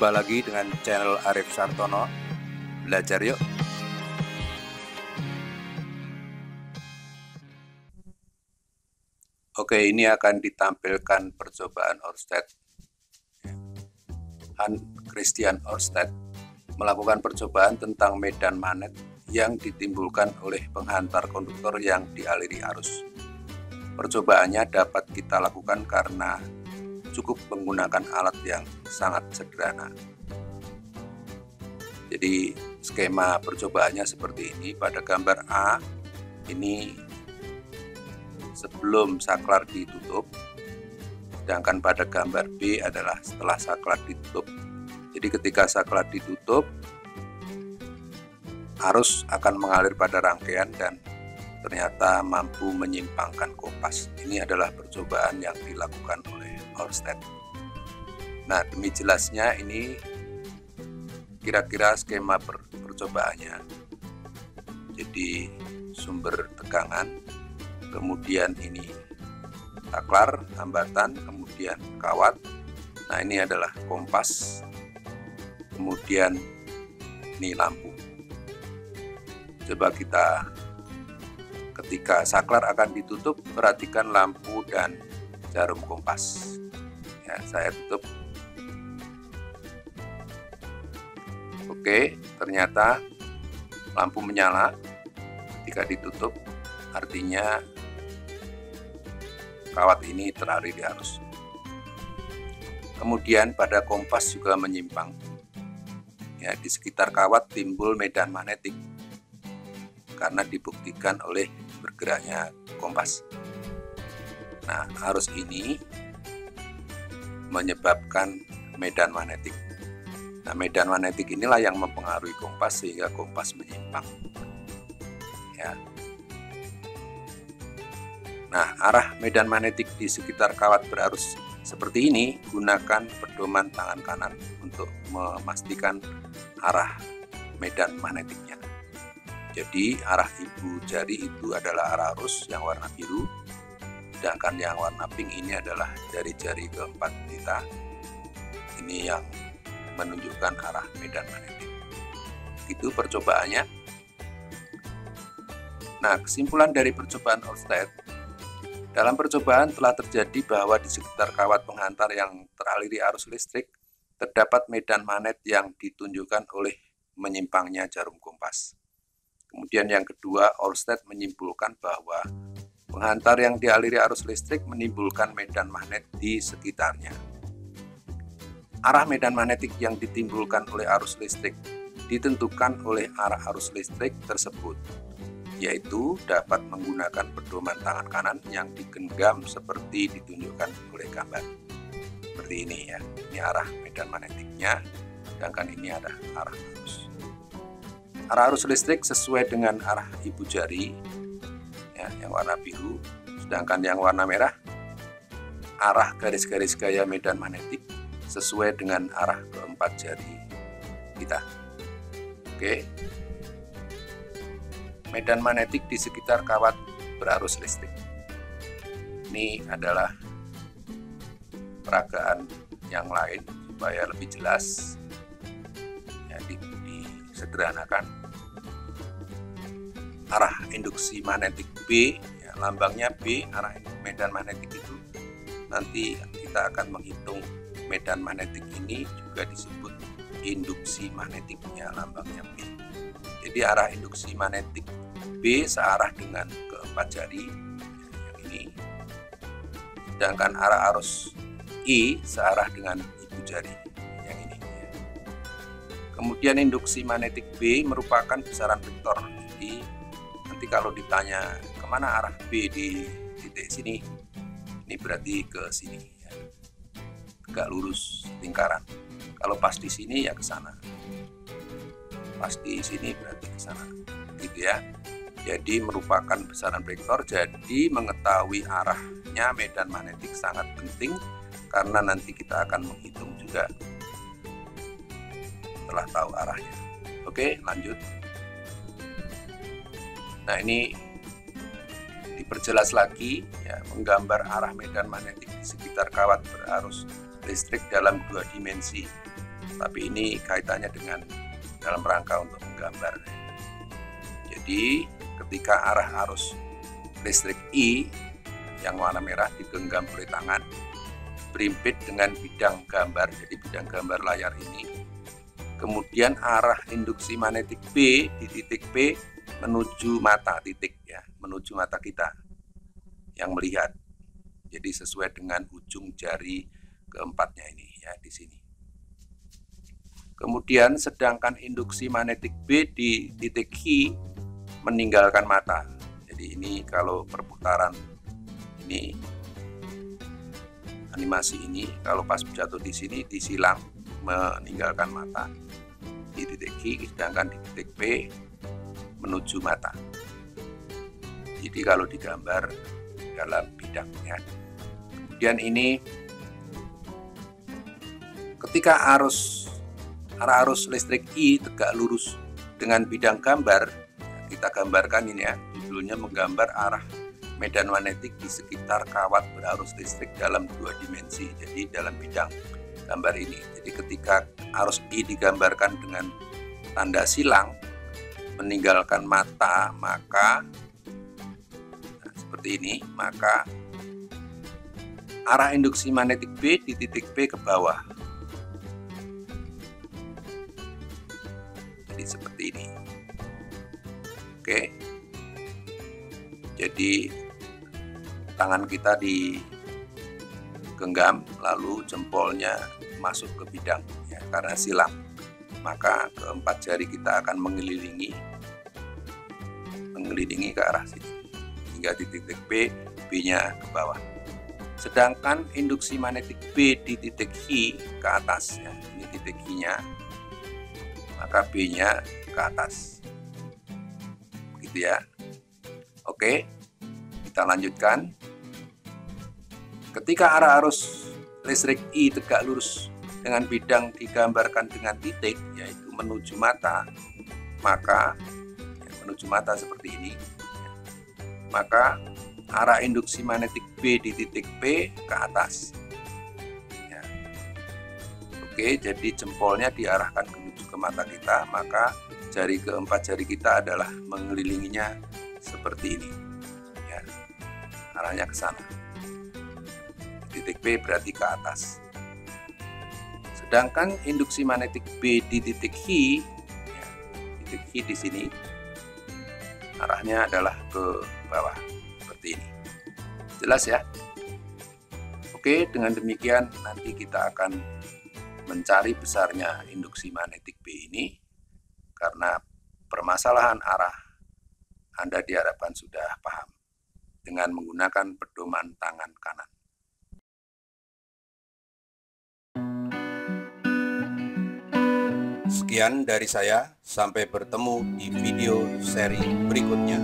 Jumpa lagi dengan channel Arif Sartono. Belajar yuk. Oke, ini akan ditampilkan percobaan Oersted. Hans Christian Oersted melakukan percobaan tentang medan magnet yang ditimbulkan oleh penghantar konduktor yang dialiri arus. Percobaannya dapat kita lakukan karena cukup menggunakan alat yang sangat sederhana. Jadi skema percobaannya seperti ini. Pada gambar A ini sebelum saklar ditutup, sedangkan pada gambar B adalah setelah saklar ditutup. Jadi ketika saklar ditutup, arus akan mengalir pada rangkaian dan ternyata mampu menyimpangkan kompas. Ini adalah percobaan yang dilakukan oleh Oersted. Nah, demi jelasnya ini kira-kira skema percobaannya. Jadi sumber tegangan, kemudian ini saklar, hambatan, kemudian kawat. Nah, ini adalah kompas, kemudian ini lampu. Coba kita, ketika saklar akan ditutup, perhatikan lampu dan jarum kompas. Ya, saya tutup. Oke, ternyata lampu menyala ketika ditutup, artinya kawat ini teraliri arus. Kemudian pada kompas juga menyimpang. Ya, di sekitar kawat timbul medan magnetik karena dibuktikan oleh bergeraknya kompas. Nah, arus ini menyebabkan medan magnetik. Nah, medan magnetik inilah yang mempengaruhi kompas sehingga kompas menyimpang. Ya. Nah, arah medan magnetik di sekitar kawat berarus seperti ini, gunakan pedoman tangan kanan untuk memastikan arah medan magnetiknya. Jadi arah ibu jari itu adalah arah arus yang warna biru, sedangkan yang warna pink ini adalah jari-jari keempat kita. Ini yang menunjukkan arah medan magnetik. Itu percobaannya. Nah, kesimpulan dari percobaan Oersted, dalam percobaan telah terjadi bahwa di sekitar kawat penghantar yang teraliri arus listrik terdapat medan magnet yang ditunjukkan oleh menyimpangnya jarum kompas. Kemudian yang kedua, Oersted menyimpulkan bahwa penghantar yang dialiri arus listrik menimbulkan medan magnet di sekitarnya. Arah medan magnetik yang ditimbulkan oleh arus listrik ditentukan oleh arah arus listrik tersebut, yaitu dapat menggunakan pedoman tangan kanan yang digenggam seperti ditunjukkan oleh gambar. Seperti ini ya, ini arah medan magnetiknya, sedangkan ini ada arah arus. Arah arus listrik sesuai dengan arah ibu jari, yang warna biru, sedangkan yang warna merah arah garis-garis gaya medan magnetik sesuai dengan arah keempat jari kita. Oke, medan magnetik di sekitar kawat berarus listrik. Ini adalah peragaan yang lain supaya lebih jelas, ya, disederhanakan. Arah induksi magnetik B, ya, lambangnya B, arah medan magnetik itu. Nanti kita akan menghitung medan magnetik ini juga disebut induksi magnetiknya, lambangnya B. Jadi arah induksi magnetik B searah dengan keempat jari, yang ini. Sedangkan arah arus I searah dengan ibu jari, yang ini. Kemudian induksi magnetik B merupakan besaran vektor. Jadi nanti kalau ditanya kemana arah B di titik sini, ini berarti ke sini, ya. Tegak lurus lingkaran. Kalau pas di sini ya ke sana, pas di sini berarti ke sana, gitu ya. Jadi merupakan besaran vektor. Jadi mengetahui arahnya medan magnetik sangat penting karena nanti kita akan menghitung juga setelah tahu arahnya. Oke, lanjut. Nah, ini diperjelas lagi, ya, menggambar arah medan magnetik di sekitar kawat berarus listrik dalam dua dimensi. tapi ini kaitannya dengan dalam rangka untuk menggambar. Jadi ketika arah arus listrik I yang warna merah digenggam oleh tangan, berimpit dengan bidang gambar, jadi bidang gambar layar ini. Kemudian arah induksi magnetik B di titik P menuju mata titik ya, menuju mata kita yang melihat. Jadi sesuai dengan ujung jari keempatnya ini ya di sini. Kemudian sedangkan induksi magnetik B di titik Q meninggalkan mata. Jadi ini kalau perputaran ini animasi ini kalau pas jatuh di sini disilang meninggalkan mata di titik Q, sedangkan di titik P menuju mata. Jadi kalau digambar dalam bidangnya. Kemudian ini ketika arah arus listrik I tegak lurus dengan bidang gambar, kita gambarkan ini ya, judulnya menggambar arah medan magnetik di sekitar kawat berarus listrik dalam 2 dimensi, jadi dalam bidang gambar ini. Jadi ketika arus I digambarkan dengan tanda silang meninggalkan mata, maka seperti ini, maka arah induksi magnetik B di titik P ke bawah. Jadi seperti ini. Oke. Jadi tangan kita digenggam, lalu jempolnya masuk ke bidang ya, karena silang, maka keempat jari kita akan mengelilingi ke arah sini hingga di titik P, B-nya ke bawah. Sedangkan induksi magnetik B di titik Q ke atas ya, ini titik Q-nya, maka B-nya ke atas. Begitu ya. Oke, kita lanjutkan. Ketika arah arus listrik I tegak lurus dengan bidang digambarkan dengan titik, yaitu menuju mata, maka ya, menuju mata seperti ini, maka arah induksi magnetik B di titik P ke atas ya. Oke, jadi jempolnya diarahkan menuju ke mata kita, maka jari keempat jari kita adalah mengelilinginya seperti ini ya, arahnya ke sana. Titik P berarti ke atas. Sedangkan induksi magnetik B di titik Q ya, titik Q di sini arahnya adalah ke bawah seperti ini. Jelas ya? Oke, dengan demikian nanti kita akan mencari besarnya induksi magnetik B ini, karena permasalahan arah Anda diharapkan sudah paham dengan menggunakan pedoman tangan kanan. Sekian dari saya, sampai bertemu di video seri berikutnya.